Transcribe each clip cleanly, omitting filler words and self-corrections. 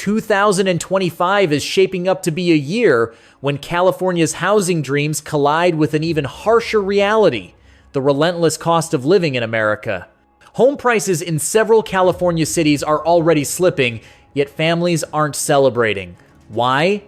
2025 is shaping up to be a year when California's housing dreams collide with an even harsher reality: the relentless cost of living in America. Home prices in several California cities are already slipping, yet families aren't celebrating. Why?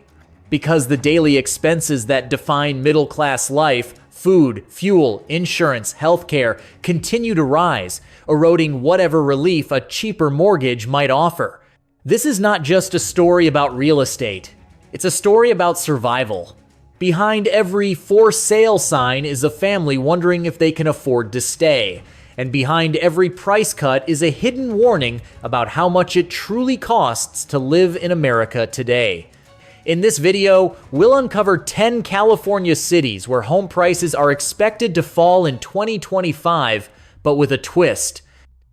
Because the daily expenses that define middle-class life, food, fuel, insurance, healthcare, continue to rise, eroding whatever relief a cheaper mortgage might offer. This is not just a story about real estate. It's a story about survival. Behind every for sale sign is a family wondering if they can afford to stay. And behind every price cut is a hidden warning about how much it truly costs to live in America today. In this video, we'll uncover 10 California cities where home prices are expected to fall in 2025, but with a twist.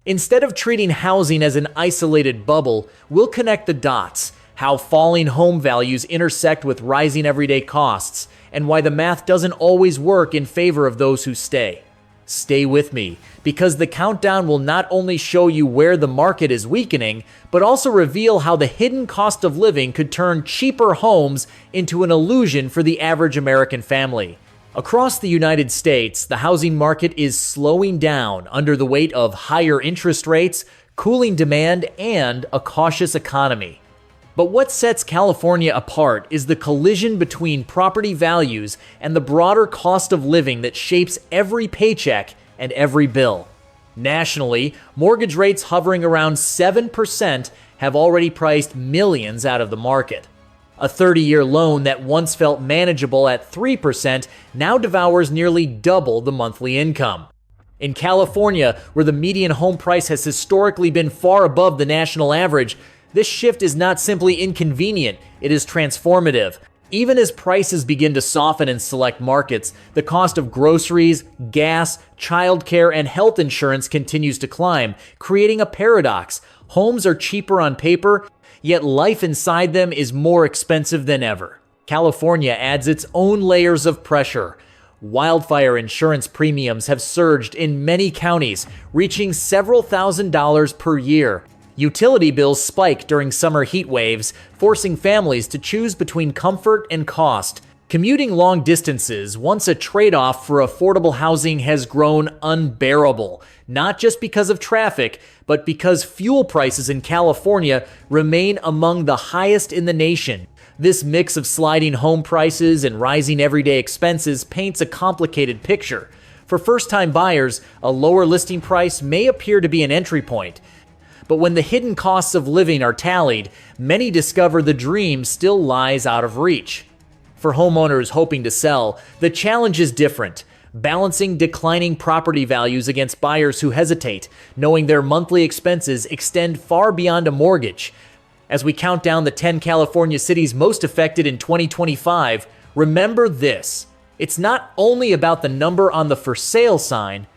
Instead of treating housing as an isolated bubble, we'll connect the dots: how falling home values intersect with rising everyday costs, and why the math doesn't always work in favor of those who stay. Stay with me, because the countdown will not only show you where the market is weakening, but also reveal how the hidden cost of living could turn cheaper homes into an illusion for the average American family. Across the United States, the housing market is slowing down under the weight of higher interest rates, cooling demand, and a cautious economy. But what sets California apart is the collision between property values and the broader cost of living that shapes every paycheck and every bill. Nationally, mortgage rates hovering around 7% have already priced millions out of the market. A 30-year loan that once felt manageable at 3% now devours nearly double the monthly income. In California, where the median home price has historically been far above the national average, this shift is not simply inconvenient, it is transformative. Even as prices begin to soften in select markets, the cost of groceries, gas, childcare, and health insurance continues to climb, creating a paradox. Homes are cheaper on paper, yet life inside them is more expensive than ever. California adds its own layers of pressure. Wildfire insurance premiums have surged in many counties, reaching several $1,000s per year. Utility bills spike during summer heat waves, forcing families to choose between comfort and cost. Commuting long distances, once a trade-off for affordable housing, has grown unbearable, not just because of traffic, but because fuel prices in California remain among the highest in the nation. This mix of sliding home prices and rising everyday expenses paints a complicated picture. For first-time buyers, a lower listing price may appear to be an entry point. But when the hidden costs of living are tallied, many discover the dream still lies out of reach. For homeowners hoping to sell, the challenge is different, balancing declining property values against buyers who hesitate, knowing their monthly expenses extend far beyond a mortgage. As we count down the 10 California cities most affected in 2025, remember this: it's not only about the number on the for sale sign,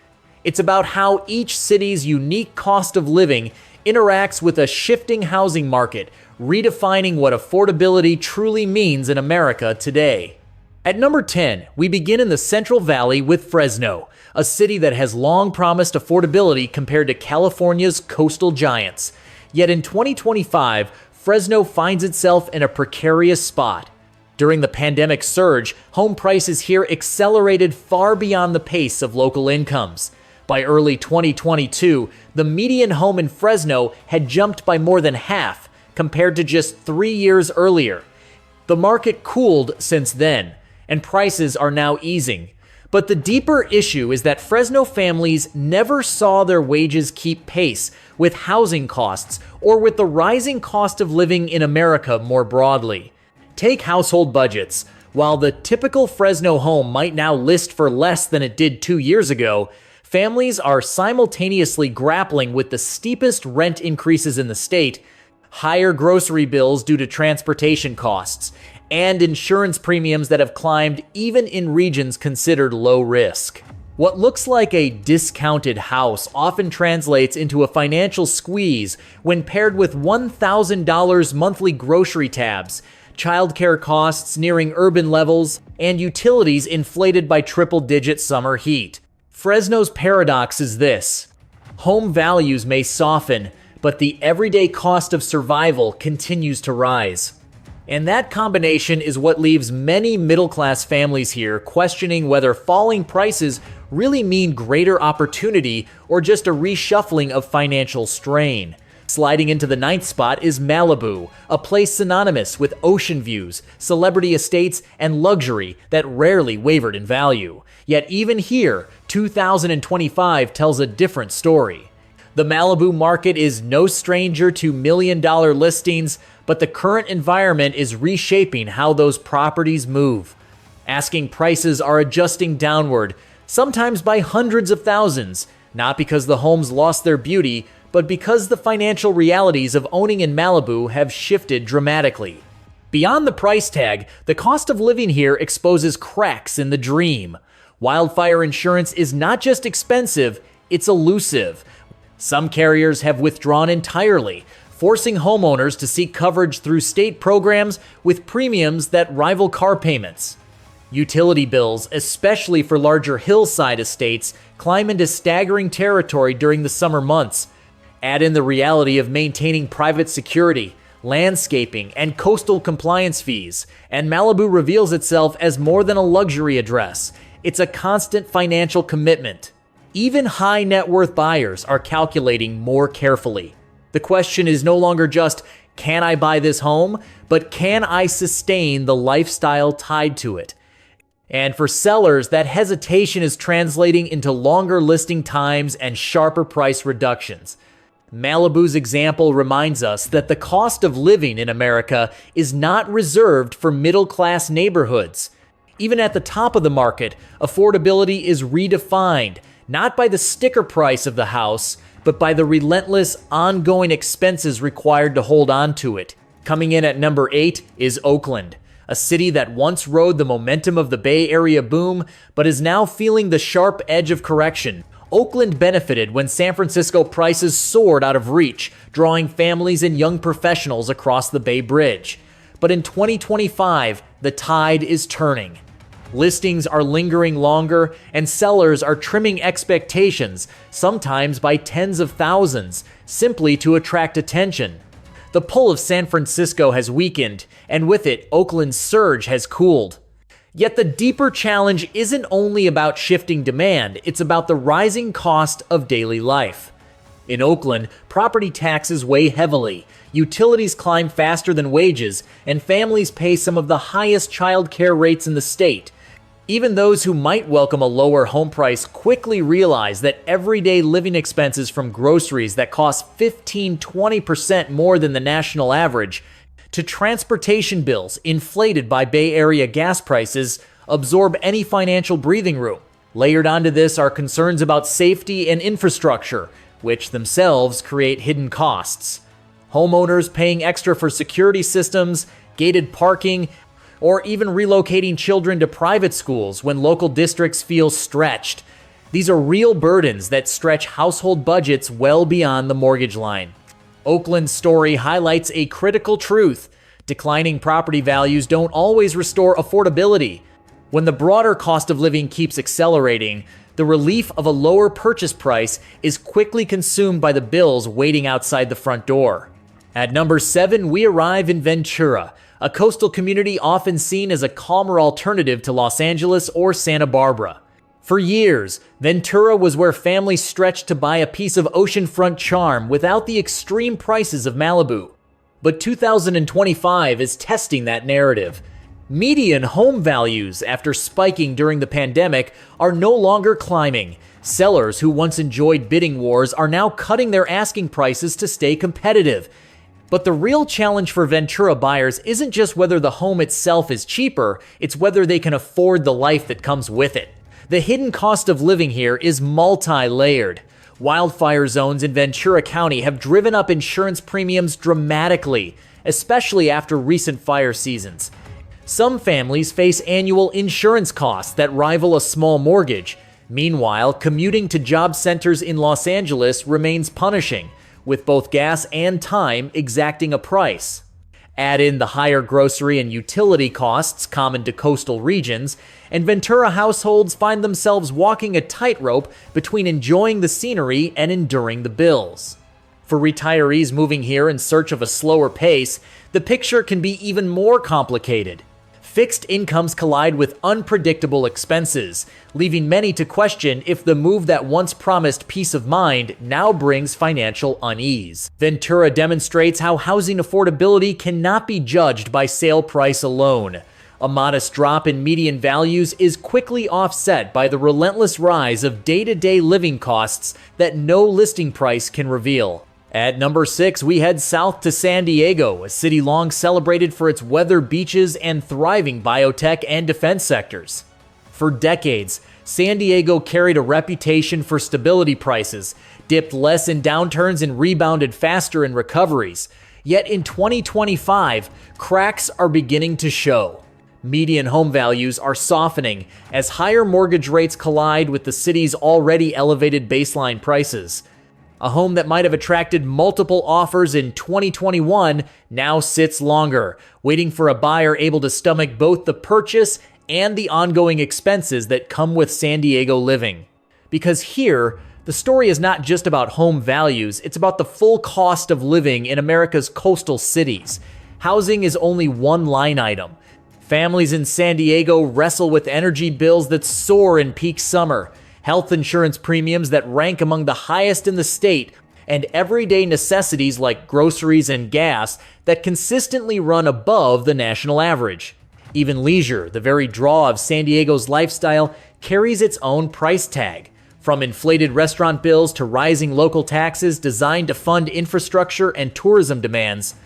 it's about how each city's unique cost of living interacts with a shifting housing market, redefining what affordability truly means in America today. At number 10, we begin in the Central Valley with Fresno, a city that has long promised affordability compared to California's coastal giants. Yet in 2025, Fresno finds itself in a precarious spot. During the pandemic surge, home prices here accelerated far beyond the pace of local incomes. By early 2022, the median home in Fresno had jumped by more than half compared to just 3 years earlier. The market cooled since then, and prices are now easing. But the deeper issue is that Fresno families never saw their wages keep pace with housing costs or with the rising cost of living in America more broadly. Take household budgets. While the typical Fresno home might now list for less than it did 2 years ago, families are simultaneously grappling with the steepest rent increases in the state, higher grocery bills due to transportation costs, and insurance premiums that have climbed even in regions considered low risk. What looks like a discounted house often translates into a financial squeeze when paired with $1,000 monthly grocery tabs, childcare costs nearing urban levels, and utilities inflated by triple-digit summer heat. Fresno's paradox is this: home values may soften, but the everyday cost of survival continues to rise. And that combination is what leaves many middle-class families here questioning whether falling prices really mean greater opportunity or just a reshuffling of financial strain. Sliding into the 9th spot is Malibu, a place synonymous with ocean views, celebrity estates, and luxury that rarely wavered in value. Yet even here, 2025 tells a different story. The Malibu market is no stranger to million-dollar listings, but the current environment is reshaping how those properties move. Asking prices are adjusting downward, sometimes by hundreds of thousands, not because the homes lost their beauty, but because the financial realities of owning in Malibu have shifted dramatically. Beyond the price tag, the cost of living here exposes cracks in the dream. Wildfire insurance is not just expensive, it's elusive. Some carriers have withdrawn entirely, forcing homeowners to seek coverage through state programs with premiums that rival car payments. Utility bills, especially for larger hillside estates, climb into staggering territory during the summer months. Add in the reality of maintaining private security, landscaping, and coastal compliance fees, and Malibu reveals itself as more than a luxury address. It's a constant financial commitment. Even high net worth buyers are calculating more carefully. The question is no longer just, can I buy this home? But can I sustain the lifestyle tied to it? And for sellers, that hesitation is translating into longer listing times and sharper price reductions. Malibu's example reminds us that the cost of living in America is not reserved for middle-class neighborhoods. Even at the top of the market, affordability is redefined, not by the sticker price of the house, but by the relentless, ongoing expenses required to hold on to it. Coming in at number 8 is Oakland, a city that once rode the momentum of the Bay Area boom, but is now feeling the sharp edge of correction. Oakland benefited when San Francisco prices soared out of reach, drawing families and young professionals across the Bay Bridge. But in 2025, the tide is turning. Listings are lingering longer, and sellers are trimming expectations, sometimes by tens of thousands, simply to attract attention. The pull of San Francisco has weakened, and with it, Oakland's surge has cooled. Yet the deeper challenge isn't only about shifting demand, it's about the rising cost of daily life. In Oakland, property taxes weigh heavily, utilities climb faster than wages, and families pay some of the highest child care rates in the state. Even those who might welcome a lower home price quickly realize that everyday living expenses, from groceries that cost 15-20% more than the national average, to transportation bills inflated by Bay Area gas prices, absorb any financial breathing room. Layered onto this are concerns about safety and infrastructure, which themselves create hidden costs. Homeowners paying extra for security systems, gated parking, or even relocating children to private schools when local districts feel stretched. These are real burdens that stretch household budgets well beyond the mortgage line. Oakland's story highlights a critical truth. Declining property values don't always restore affordability. When the broader cost of living keeps accelerating, the relief of a lower purchase price is quickly consumed by the bills waiting outside the front door. At number 7, we arrive in Ventura, a coastal community often seen as a calmer alternative to Los Angeles or Santa Barbara. For years, Ventura was where families stretched to buy a piece of oceanfront charm without the extreme prices of Malibu. But 2025 is testing that narrative. Median home values, after spiking during the pandemic, are no longer climbing. Sellers who once enjoyed bidding wars are now cutting their asking prices to stay competitive. But the real challenge for Ventura buyers isn't just whether the home itself is cheaper, it's whether they can afford the life that comes with it. The hidden cost of living here is multi-layered. Wildfire zones in Ventura County have driven up insurance premiums dramatically, especially after recent fire seasons. Some families face annual insurance costs that rival a small mortgage. Meanwhile, commuting to job centers in Los Angeles remains punishing, with both gas and time exacting a price. Add in the higher grocery and utility costs common to coastal regions, and Ventura households find themselves walking a tightrope between enjoying the scenery and enduring the bills. For retirees moving here in search of a slower pace, the picture can be even more complicated. Fixed incomes collide with unpredictable expenses, leaving many to question if the move that once promised peace of mind now brings financial unease. Ventura demonstrates how housing affordability cannot be judged by sale price alone. A modest drop in median values is quickly offset by the relentless rise of day-to-day living costs that no listing price can reveal. At number 6, we head south to San Diego, a city long celebrated for its weather, beaches, and thriving biotech and defense sectors. For decades, San Diego carried a reputation for stability prices, dipped less in downturns and rebounded faster in recoveries. Yet in 2025, cracks are beginning to show. Median home values are softening as higher mortgage rates collide with the city's already elevated baseline prices. A home that might have attracted multiple offers in 2021 now sits longer, waiting for a buyer able to stomach both the purchase and the ongoing expenses that come with San Diego living. Because here, the story is not just about home values, it's about the full cost of living in America's coastal cities. Housing is only one line item. Families in San Diego wrestle with energy bills that soar in peak summer, health insurance premiums that rank among the highest in the state, and everyday necessities like groceries and gas that consistently run above the national average. Even leisure, the very draw of San Diego's lifestyle, carries its own price tag. From inflated restaurant bills to rising local taxes designed to fund infrastructure and tourism demands.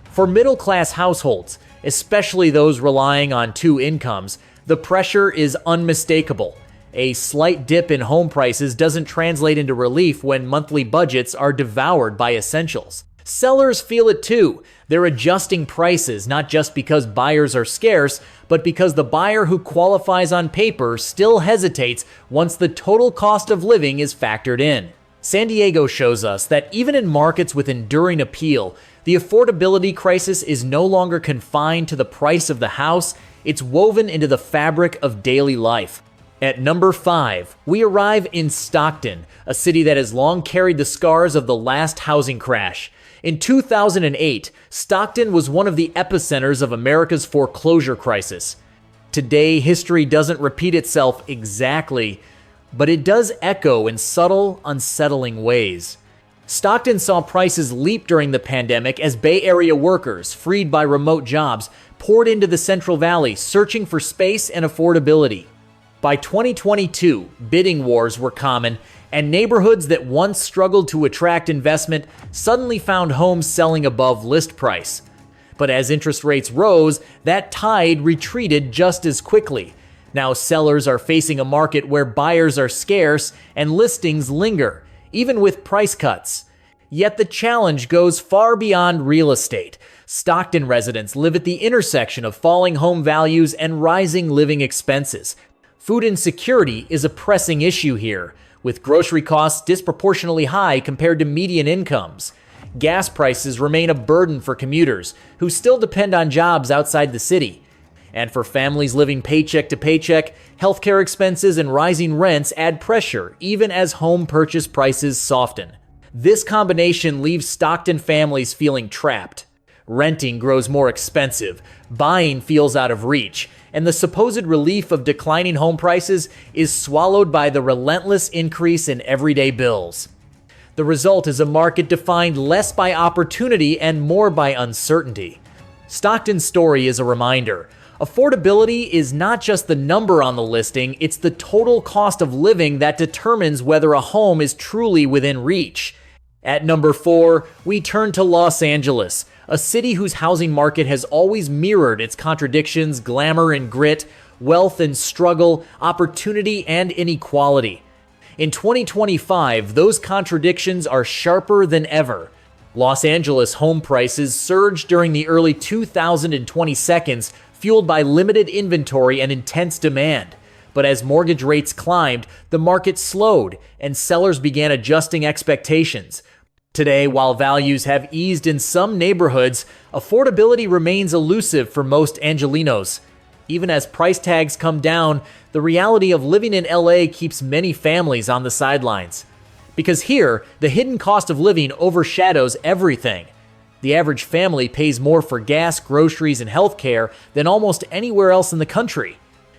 For middle-class households, especially those relying on two incomes, the pressure is unmistakable. A slight dip in home prices doesn't translate into relief when monthly budgets are devoured by essentials. Sellers feel it too. They're adjusting prices not just because buyers are scarce, but because the buyer who qualifies on paper still hesitates once the total cost of living is factored in. San Diego shows us that even in markets with enduring appeal, the affordability crisis is no longer confined to the price of the house, it's woven into the fabric of daily life. At number 5, we arrive in Stockton, a city that has long carried the scars of the last housing crash. In 2008, Stockton was one of the epicenters of America's foreclosure crisis. Today, history doesn't repeat itself exactly, but it does echo in subtle, unsettling ways. Stockton saw prices leap during the pandemic as Bay Area workers, freed by remote jobs, poured into the Central Valley searching for space and affordability. By 2022, bidding wars were common, and neighborhoods that once struggled to attract investment suddenly found homes selling above list price. But as interest rates rose, that tide retreated just as quickly. Now sellers are facing a market where buyers are scarce and listings linger, even with price cuts. Yet the challenge goes far beyond real estate. Stockton residents live at the intersection of falling home values and rising living expenses. Food insecurity is a pressing issue here, with grocery costs disproportionately high compared to median incomes. Gas prices remain a burden for commuters, who still depend on jobs outside the city. And for families living paycheck to paycheck, healthcare expenses and rising rents add pressure even as home purchase prices soften. This combination leaves Stockton families feeling trapped. Renting grows more expensive, buying feels out of reach, and the supposed relief of declining home prices is swallowed by the relentless increase in everyday bills. The result is a market defined less by opportunity and more by uncertainty. Stockton's story is a reminder. Affordability is not just the number on the listing, it's the total cost of living that determines whether a home is truly within reach. At number 4, we turn to Los Angeles, a city whose housing market has always mirrored its contradictions, glamour and grit, wealth and struggle, opportunity and inequality. In 2025, those contradictions are sharper than ever. Los Angeles home prices surged during the early 2022s, fueled by limited inventory and intense demand. But as mortgage rates climbed, the market slowed and sellers began adjusting expectations. Today, while values have eased in some neighborhoods, affordability remains elusive for most Angelenos. Even as price tags come down, the reality of living in LA keeps many families on the sidelines. Because here, the hidden cost of living overshadows everything. The average family pays more for gas, groceries, and healthcare than almost anywhere else in the country.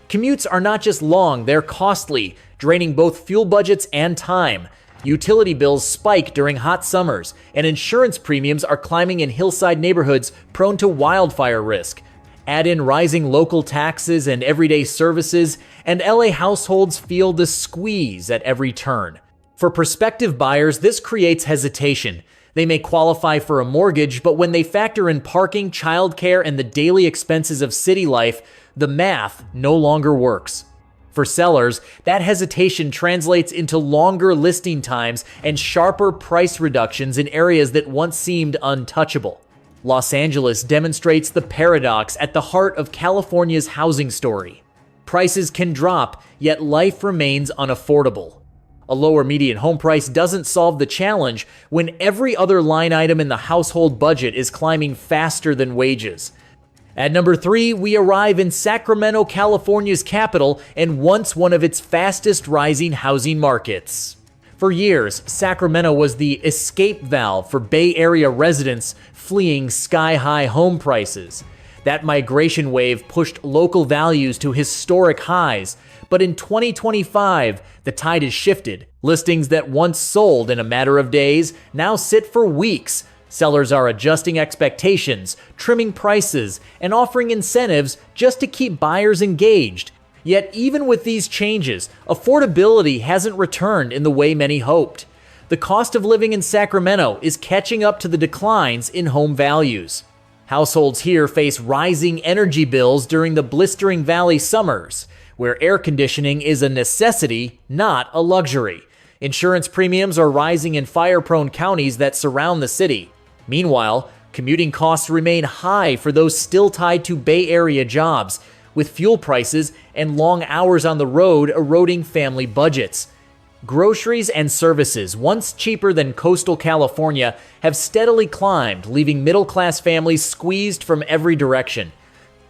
Commutes are not just long, they're costly, draining both fuel budgets and time. Utility bills spike during hot summers, and insurance premiums are climbing in hillside neighborhoods prone to wildfire risk. Add in rising local taxes and everyday services, and LA households feel the squeeze at every turn. For prospective buyers, this creates hesitation. They may qualify for a mortgage, but when they factor in parking, childcare, and the daily expenses of city life, the math no longer works. For sellers, that hesitation translates into longer listing times and sharper price reductions in areas that once seemed untouchable. Los Angeles demonstrates the paradox at the heart of California's housing story. Prices can drop, yet life remains unaffordable. A lower median home price doesn't solve the challenge when every other line item in the household budget is climbing faster than wages. At number 3, we arrive in Sacramento, California's capital, and once one of its fastest rising housing markets. For years, Sacramento was the escape valve for Bay Area residents fleeing sky-high home prices. That migration wave pushed local values to historic highs, but in 2025, the tide has shifted. Listings that once sold in a matter of days now sit for weeks. Sellers are adjusting expectations, trimming prices, and offering incentives just to keep buyers engaged. Yet even with these changes, affordability hasn't returned in the way many hoped. The cost of living in Sacramento is catching up to the declines in home values. Households here face rising energy bills during the blistering valley summers, where air conditioning is a necessity, not a luxury. Insurance premiums are rising in fire-prone counties that surround the city. Meanwhile, commuting costs remain high for those still tied to Bay Area jobs, with fuel prices and long hours on the road eroding family budgets. Groceries and services, once cheaper than coastal California, have steadily climbed, leaving middle-class families squeezed from every direction.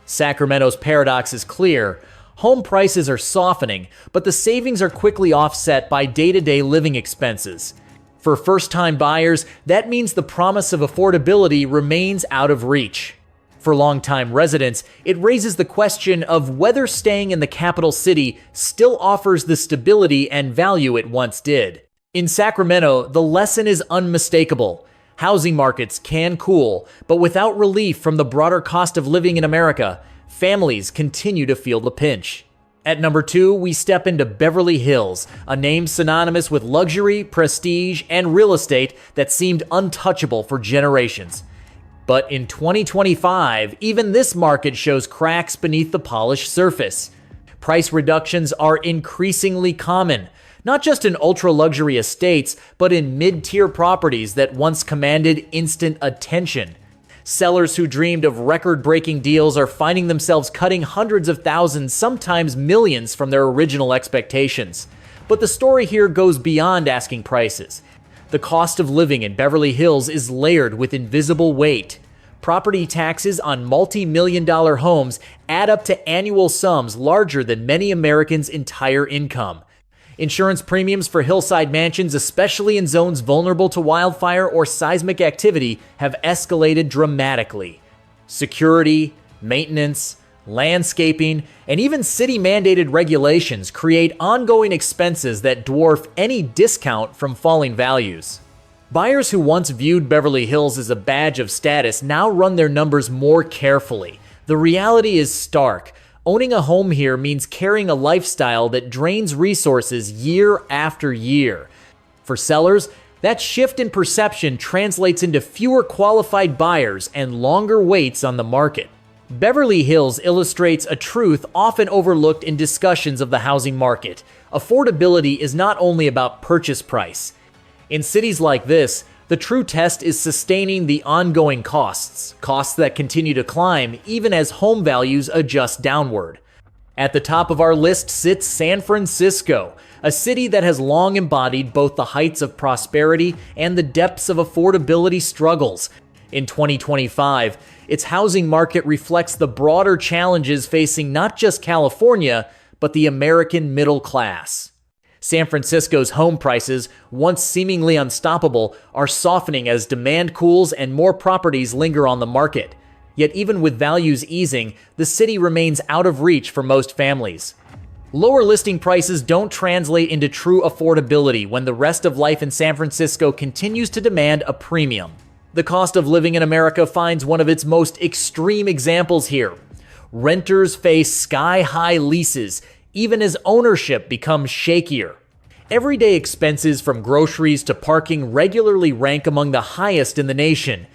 Sacramento's paradox is clear. Home prices are softening, but the savings are quickly offset by day-to-day living expenses. For first-time buyers, that means the promise of affordability remains out of reach. For long-time residents, it raises the question of whether staying in the capital city still offers the stability and value it once did. In Sacramento, the lesson is unmistakable. Housing markets can cool, but without relief from the broader cost of living in America, families continue to feel the pinch. At number 2, we step into Beverly Hills, a name synonymous with luxury, prestige, and real estate that seemed untouchable for generations. But in 2025, even this market shows cracks beneath the polished surface. Price reductions are increasingly common, not just in ultra-luxury estates, but in mid-tier properties that once commanded instant attention. Sellers who dreamed of record-breaking deals are finding themselves cutting hundreds of thousands, sometimes millions, from their original expectations. But the story here goes beyond asking prices. The cost of living in Beverly Hills is layered with invisible weight. Property taxes on multi-million-dollar homes add up to annual sums larger than many Americans' entire income. Insurance premiums for hillside mansions, especially in zones vulnerable to wildfire or seismic activity, have escalated dramatically. Security, maintenance, landscaping, and even city-mandated regulations create ongoing expenses that dwarf any discount from falling values. Buyers who once viewed Beverly Hills as a badge of status now run their numbers more carefully. The reality is stark. Owning a home here means carrying a lifestyle that drains resources year after year. For sellers, that shift in perception translates into fewer qualified buyers and longer waits on the market. Beverly Hills illustrates a truth often overlooked in discussions of the housing market. Affordability is not only about purchase price. In cities like this, the true test is sustaining the ongoing costs that continue to climb even as home values adjust downward. At the top of our list sits San Francisco, a city that has long embodied both the heights of prosperity and the depths of affordability struggles. In 2025, its housing market reflects the broader challenges facing not just California, but the American middle class. San Francisco's home prices, once seemingly unstoppable, are softening as demand cools and more properties linger on the market. Yet even with values easing, the city remains out of reach for most families. Lower listing prices don't translate into true affordability when the rest of life in San Francisco continues to demand a premium. The cost of living in America finds one of its most extreme examples here. Renters face sky-high leases, even as ownership becomes shakier. Everyday expenses from groceries to parking regularly rank among the highest in the nation.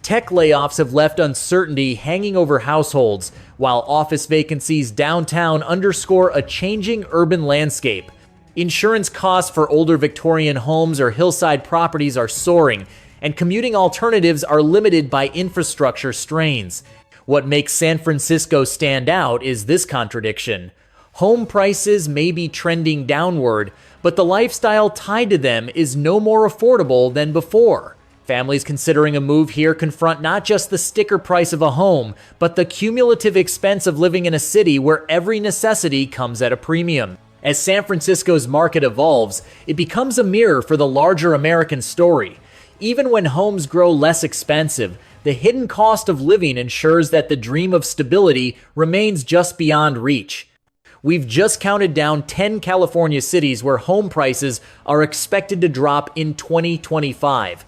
Tech layoffs have left uncertainty hanging over households, while office vacancies downtown underscore a changing urban landscape. Insurance costs for older Victorian homes or hillside properties are soaring, and commuting alternatives are limited by infrastructure strains. What makes San Francisco stand out is this contradiction. Home prices may be trending downward, but the lifestyle tied to them is no more affordable than before. Families considering a move here confront not just the sticker price of a home, but the cumulative expense of living in a city where every necessity comes at a premium. As San Francisco's market evolves, it becomes a mirror for the larger American story. Even when homes grow less expensive, the hidden cost of living ensures that the dream of stability remains just beyond reach. We've just counted down 10 California cities where home prices are expected to drop in 2025.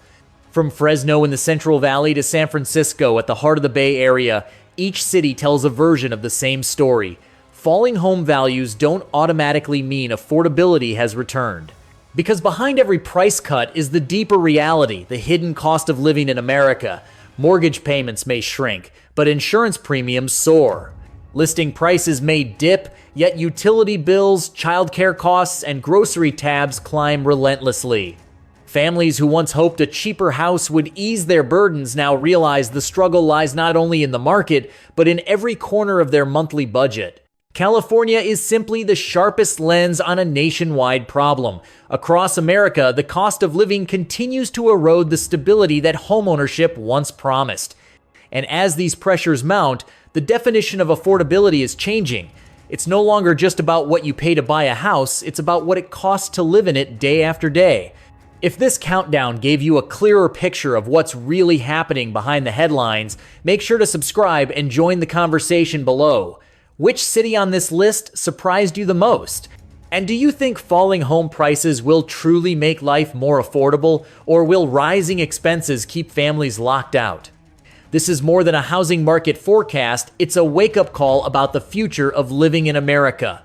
From Fresno in the Central Valley to San Francisco at the heart of the Bay Area, each city tells a version of the same story. Falling home values don't automatically mean affordability has returned. Because behind every price cut is the deeper reality, the hidden cost of living in America. Mortgage payments may shrink, but insurance premiums soar. Listing prices may dip, yet utility bills, childcare costs, and grocery tabs climb relentlessly. Families who once hoped a cheaper house would ease their burdens now realize the struggle lies not only in the market, but in every corner of their monthly budget. California is simply the sharpest lens on a nationwide problem. Across America, the cost of living continues to erode the stability that homeownership once promised. And as these pressures mount, the definition of affordability is changing. It's no longer just about what you pay to buy a house, it's about what it costs to live in it day after day. If this countdown gave you a clearer picture of what's really happening behind the headlines, make sure to subscribe and join the conversation below. Which city on this list surprised you the most? And do you think falling home prices will truly make life more affordable, or will rising expenses keep families locked out? This is more than a housing market forecast, it's a wake-up call about the future of living in America.